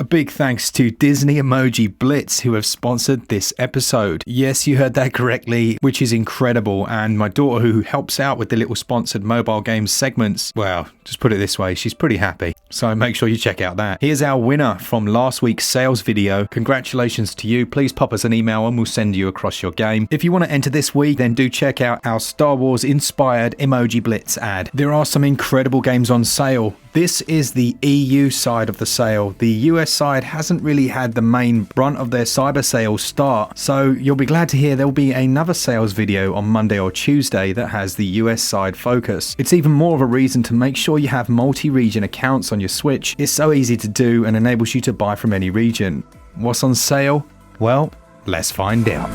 A big thanks to Disney Emoji Blitz who have sponsored this episode. Yes, you heard that correctly, which is incredible, and my daughter who helps out with the little sponsored mobile games segments, well, just put it this way, she's pretty happy. So make sure you check out that. Here's our winner from last week's sales video. Congratulations to you. Please pop us an email and we'll send you across your game. If you want to enter this week, then do check out our Star Wars inspired Emoji Blitz ad. There are some incredible games on sale. This is the EU side of the sale. The US side hasn't really had the main brunt of their cyber sale start, so you'll be glad to hear there'll be another sales video on Monday or Tuesday that has the US side focus. It's even more of a reason to make sure you have multi-region accounts on your Switch. It's so easy to do and enables you to buy from any region. What's on sale? Well, let's find out.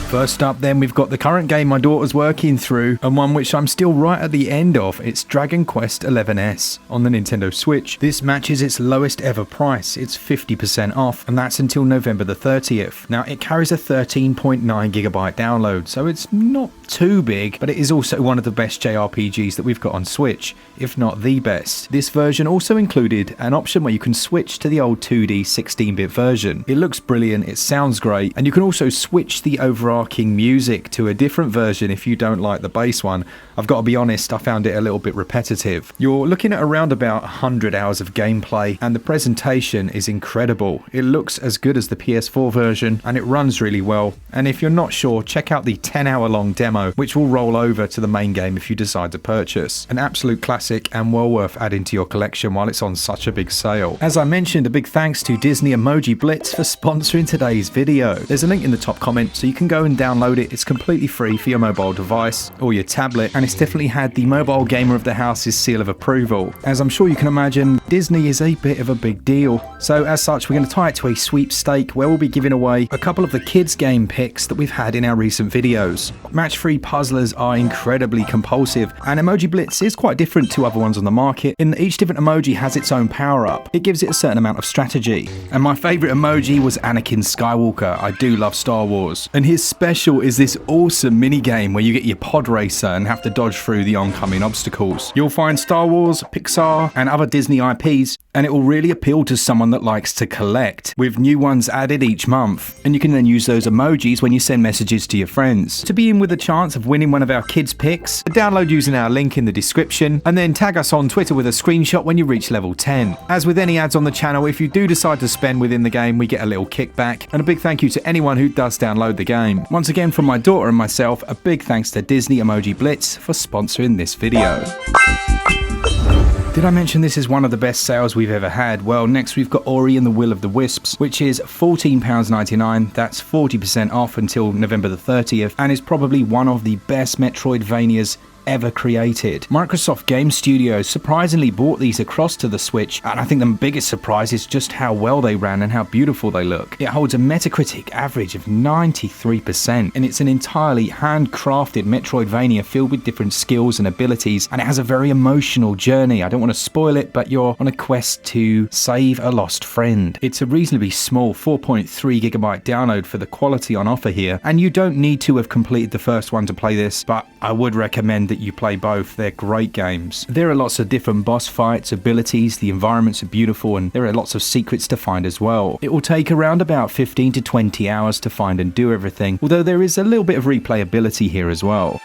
First up then, we've got the current game my daughter's working through, and one which I'm still right at the end of. It's Dragon Quest XI's on the Nintendo Switch. This matches its lowest ever price. It's 50% off, and that's until November the 30th. Now, it carries a 13.9GB download, so it's not too big, but it is also one of the best JRPGs that we've got on Switch, if not the best. This version also included an option where you can switch to the old 2D 16-bit version. It looks brilliant, it sounds great, and you can also switch the overarching music to a different version if you don't like the bass one. I've got to be honest, I found it a little bit repetitive. You're looking at around about 100 hours of gameplay, and the presentation is incredible. It looks as good as the PS4 version, and it runs really well. And if you're not sure, check out the 10-hour-long demo, which will roll over to the main game if you decide to purchase. An absolute classic and well worth adding to your collection while it's on such a big sale. As I mentioned, a big thanks to Disney Emoji Blitz for sponsoring today's video. There's a link in the top comment, so you can go and download it. It's completely free for your mobile device or your tablet, and it's definitely had the mobile gamer of the house's seal of approval. As I'm sure you can imagine, Disney is a bit of a big deal. So as such, we're going to tie it to a sweepstake where we'll be giving away a couple of the kids game picks that we've had in our recent videos. Match-free puzzlers are incredibly compulsive, and Emoji Blitz is quite different to other ones on the market in that each different emoji has its own power-up. It gives it a certain amount of strategy. And my favourite emoji was Anakin Skywalker. I do love Star Wars. And his special is this awesome mini game where you get your pod racer and have to dodge through the oncoming obstacles. You'll find Star Wars, Pixar and other Disney IPs, and it will really appeal to someone that likes to collect, with new ones added each month. And you can then use those emojis when you send messages to your friends. To be in with a chance of winning one of our kids picks, download using our link in the description, and then tag us on Twitter with a screenshot when you reach level 10. As with any ads on the channel, if you do decide to spend within the game, we get a little kickback, and a big thank you to anyone who does download the game. Once again, from my daughter and myself, a big thanks to Disney Emoji Blitz for sponsoring this video. Did I mention this is one of the best sales we've ever had? Well, next we've got Ori and the Will of the Wisps, which is £14.99. That's 40% off until November the 30th, and is probably one of the best Metroidvanias ever created. Microsoft Game Studios surprisingly brought these across to the Switch, and I think the biggest surprise is just how well they ran and how beautiful they look. It holds a Metacritic average of 93%, and it's an entirely handcrafted Metroidvania filled with different skills and abilities, and it has a very emotional journey. I don't want to spoil it, but you're on a quest to save a lost friend. It's a reasonably small 4.3GB download for the quality on offer here, and you don't need to have completed the first one to play this, but I would recommend that you play both. They're great games. There are lots of different boss fights, abilities, the environments are beautiful, and there are lots of secrets to find as well. It will take around about 15 to 20 hours to find and do everything, although there is a little bit of replayability here as well.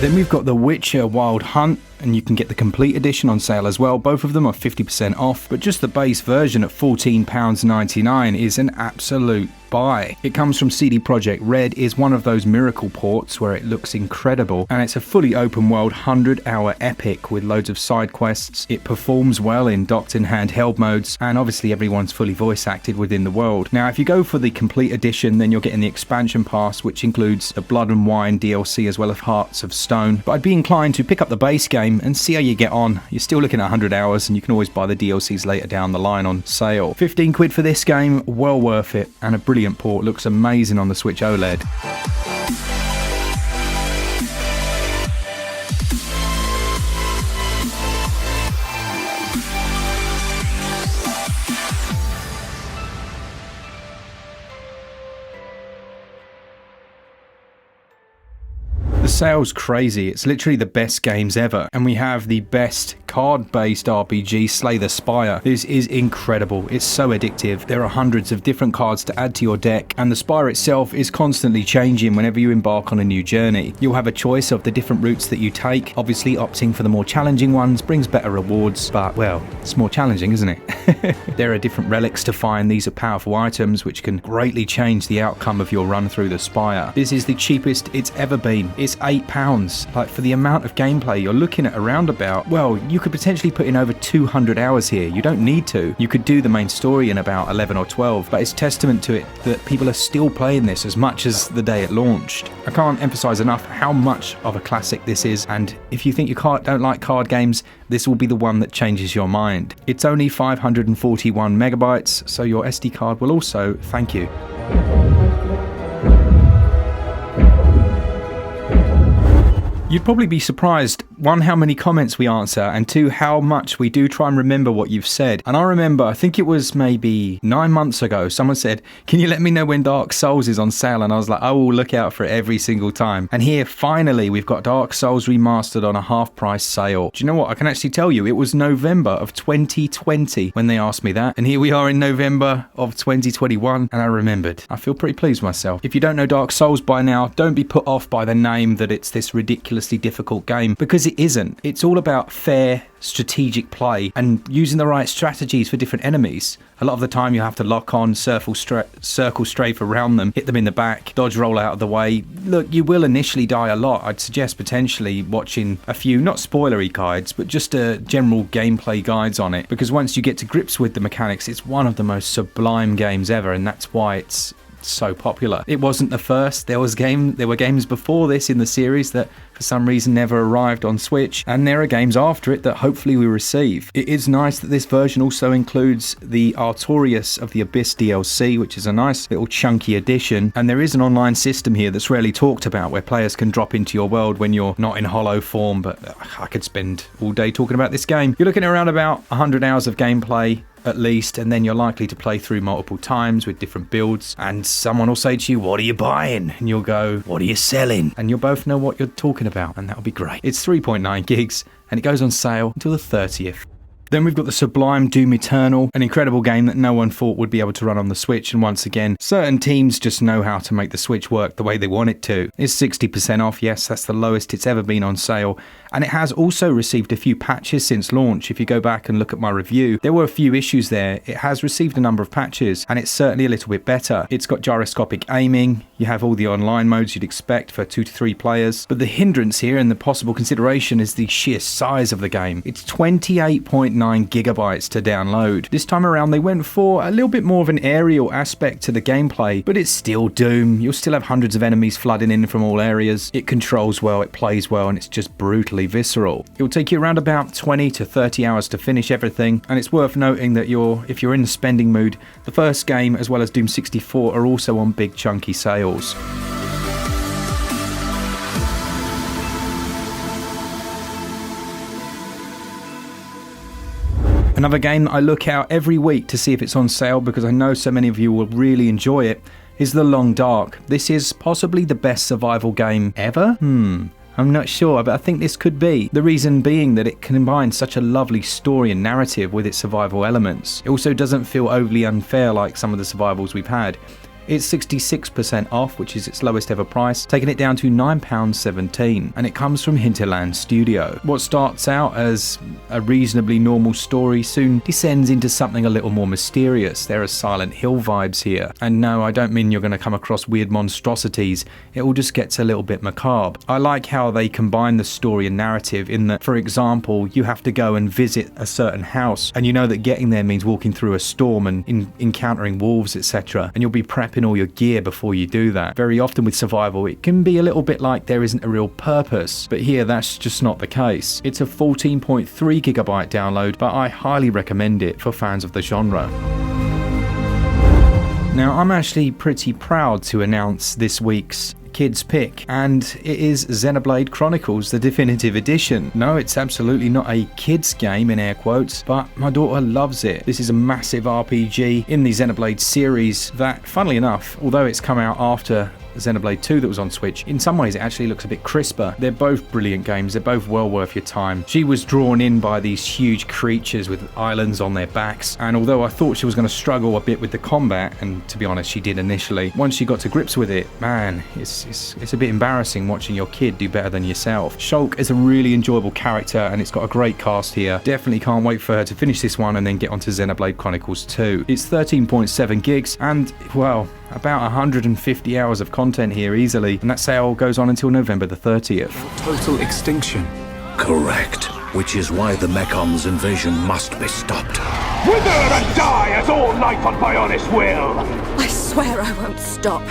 Then we've got The Witcher Wild Hunt, and you can get the complete edition on sale as well. Both of them are 50% off, but just the base version at £14.99 is an absolute buy. It comes from CD Projekt Red, is one of those miracle ports where it looks incredible, and it's a fully open world 100-hour epic with loads of side quests. It performs well in docked and handheld modes, and obviously everyone's fully voice acted within the world. Now if you go for the complete edition, then you're getting the expansion pass, which includes the Blood and Wine DLC as well as Hearts of Stone. But I'd be inclined to pick up the base game and see how you get on. You're still looking at 100 hours, and you can always buy the DLCs later down the line on sale. 15 quid for this game, well worth it, and a brilliant port. Looks amazing on the Switch OLED. sale's crazy. It's literally the best games ever. And we have the best card-based RPG, Slay the Spire. This is incredible. It's so addictive. There are hundreds of different cards to add to your deck, and the Spire itself is constantly changing whenever you embark on a new journey. You'll have a choice of the different routes that you take. Obviously, opting for the more challenging ones brings better rewards, but, well, it's more challenging, isn't it? There are different relics to find. These are powerful items which can greatly change the outcome of your run through the Spire. This is the cheapest it's ever been. It's £8. Like, for the amount of gameplay you're looking at around about, well, you could potentially put in over 200 hours here. You don't need to. You could do the main story in about 11 or 12, but it's testament to it that people are still playing this as much as the day it launched. I can't emphasize enough how much of a classic this is, and if you think you don't like card games, this will be the one that changes your mind. It's only 541 megabytes, so your SD card will also thank you. You'd probably be surprised, one, how many comments we answer, and two, how much we do try and remember what you've said. And I remember, I think it was maybe 9 months ago, someone said, can you let me know when Dark Souls is on sale? And I was like, I will look out for it every single time. And here, finally, we've got Dark Souls Remastered on a half-price sale. Do you know what? I can actually tell you, it was November of 2020 when they asked me that. And here we are in November of 2021, and I remembered. I feel pretty pleased with myself. If you don't know Dark Souls by now, don't be put off by the name that it's this ridiculous difficult game, because it isn't. It's all about fair, strategic play and using the right strategies for different enemies. A lot of the time you have to lock on, circle strafe around them, hit them in the back, dodge roll out of the way. Look, you will initially die a lot. I'd suggest potentially watching a few, not spoilery guides, but just general gameplay guides on it, because once you get to grips with the mechanics, it's one of the most sublime games ever, and that's why it's so popular. It wasn't the first. There were games before this in the series that for some reason never arrived on Switch, and there are games after it that hopefully we receive. It is nice that this version also includes the Artorias of the Abyss DLC, which is a nice little chunky addition, and there is an online system here that's rarely talked about where players can drop into your world when you're not in hollow form, but I could spend all day talking about this game. You're looking at around about 100 hours of gameplay at least, and then you're likely to play through multiple times with different builds, and someone will say to you, what are you buying? And you'll go, what are you selling? And you'll both know what you're talking about, and that'll be great. It's 3.9 gigs, and it goes on sale until the 30th. Then we've got the sublime Doom Eternal, an incredible game that no one thought would be able to run on the Switch, and once again, certain teams just know how to make the Switch work the way they want it to. It's 60% off, yes, that's the lowest it's ever been on sale, and it has also received a few patches since launch. If you go back and look at my review, there were a few issues there. It has received a number of patches, and it's certainly a little bit better. It's got gyroscopic aiming, you have all the online modes you'd expect for 2 to 3 players, but the hindrance here and the possible consideration is the sheer size of the game. It's 28.9 gigabytes to download. This time around they went for a little bit more of an aerial aspect to the gameplay, but it's still Doom. You'll still have hundreds of enemies flooding in from all areas. It controls well, it plays well, and it's just brutally visceral. It will take you around about 20 to 30 hours to finish everything, and it's worth noting that if you're in the spending mood, the first game as well as Doom 64 are also on big chunky sales. Another game that I look out every week to see if it's on sale, because I know so many of you will really enjoy it, is The Long Dark. This is possibly the best survival game ever? I'm not sure, but I think this could be. The reason being that it combines such a lovely story and narrative with its survival elements. It also doesn't feel overly unfair like some of the survivals we've had. It's 66% off, which is its lowest ever price, taking it down to £9.17, and it comes from Hinterland Studio. What starts out as a reasonably normal story soon descends into something a little more mysterious. There are Silent Hill vibes here, and no, I don't mean you're going to come across weird monstrosities, it all just gets a little bit macabre. I like how they combine the story and narrative in that, for example, you have to go and visit a certain house, and you know that getting there means walking through a storm and encountering wolves, etc., and you'll be prepping all your gear before you do that. Very often with survival, it can be a little bit like there isn't a real purpose, but here that's just not the case. It's a 14.3 gigabyte download, but I highly recommend it for fans of the genre. Now, I'm actually pretty proud to announce this week's kids pick, and it is Xenoblade Chronicles, the definitive edition. No, it's absolutely not a kids game in air quotes, but my daughter loves it. This is a massive RPG in the Xenoblade series that, funnily enough, although it's come out after Xenoblade 2 that was on Switch. In some ways, it actually looks a bit crisper. They're both brilliant games. They're both well worth your time. She was drawn in by these huge creatures with islands on their backs, and although I thought she was going to struggle a bit with the combat, and to be honest, she did initially, once she got to grips with it, man, it's a bit embarrassing watching your kid do better than yourself. Shulk is a really enjoyable character, and it's got a great cast here. Definitely can't wait for her to finish this one and then get onto Xenoblade Chronicles 2. It's 13.7 gigs, and, well, about 150 hours of content here easily, and that sale goes on until November the 30th. Total extinction. Correct. Which is why the Mechon's invasion must be stopped. Wither and die as all life on Bionis will! I swear I won't stop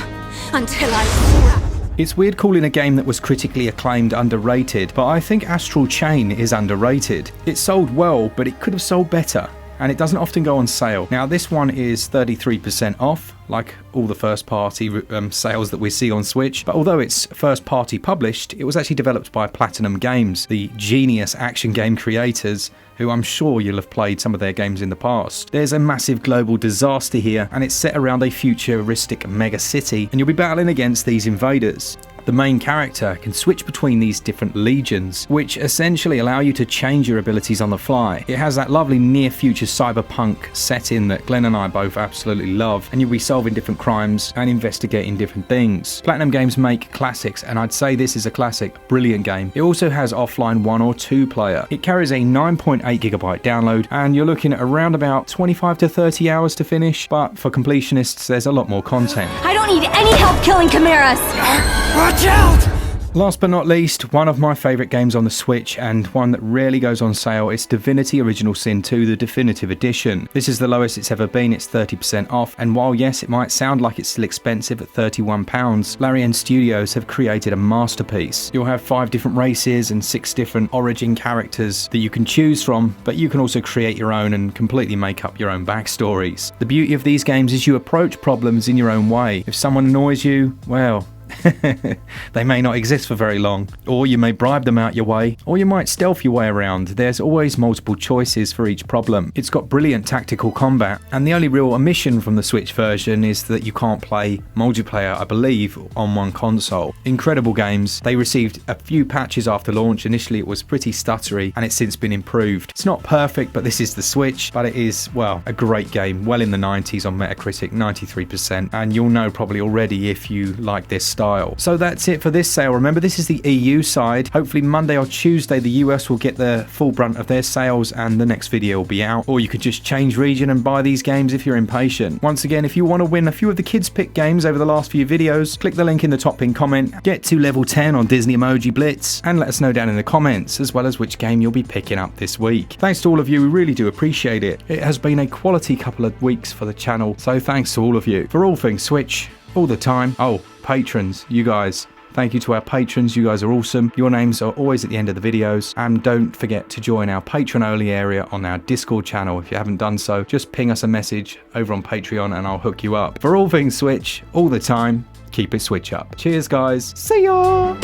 until I snap. It's weird calling a game that was critically acclaimed underrated, but I think Astral Chain is underrated. It sold well, but it could have sold better, and it doesn't often go on sale. Now this one is 33% off, like all the first party sales that we see on Switch, but although it's first party published, it was actually developed by Platinum Games, the genius action game creators, who I'm sure you'll have played some of their games in the past. There's a massive global disaster here, and it's set around a futuristic mega city, and you'll be battling against these invaders. The main character can switch between these different legions, which essentially allow you to change your abilities on the fly. It has that lovely near-future cyberpunk setting that Glen and I both absolutely love, and you'll be solving different crimes and investigating different things. Platinum Games make classics, and I'd say this is a classic. Brilliant game. It also has offline 1 or 2 player. It carries a 9.8GB download, and you're looking at around about 25 to 30 hours to finish, but for completionists, there's a lot more content. I don't need any help killing chimeras! Watch out! Last but not least, one of my favourite games on the Switch, and one that rarely goes on sale, is Divinity Original Sin 2, the Definitive Edition. This is the lowest it's ever been, it's 30% off, and while yes, it might sound like it's still expensive at £31, Larian Studios have created a masterpiece. You'll have 5 different races and 6 different origin characters that you can choose from, but you can also create your own and completely make up your own backstories. The beauty of these games is you approach problems in your own way. If someone annoys you, well, they may not exist for very long, or you may bribe them out your way, or you might stealth your way around. There's always multiple choices for each problem. It's got brilliant tactical combat, and the only real omission from the Switch version is that you can't play multiplayer, I believe, on one console. Incredible games. They received a few patches after launch. Initially it was pretty stuttery, and it's since been improved. It's not perfect, but this is the Switch, but it is, well, a great game. Well in the 90s on Metacritic, 93%, and you'll know probably already if you like this style. So that's it for this sale. Remember, this is the EU side. Hopefully Monday or Tuesday the US will get the full brunt of their sales and the next video will be out. Or you could just change region and buy these games if you're impatient. Once again, if you want to win a few of the kids pick games over the last few videos, click the link in the top pinned comment, get to level 10 on Disney Emoji Blitz, and let us know down in the comments as well as which game you'll be picking up this week. Thanks to all of you, we really do appreciate it. It has been a quality couple of weeks for the channel, so thanks to all of you. For all things Switch, all the time. Oh, patrons, you guys. Thank you to our patrons, you guys are awesome. Your names are always at the end of the videos. And don't forget to join our patron only area on our Discord channel. If you haven't done so, just ping us a message over on Patreon and I'll hook you up. For all things Switch, all the time, keep it Switch up. Cheers guys, see ya!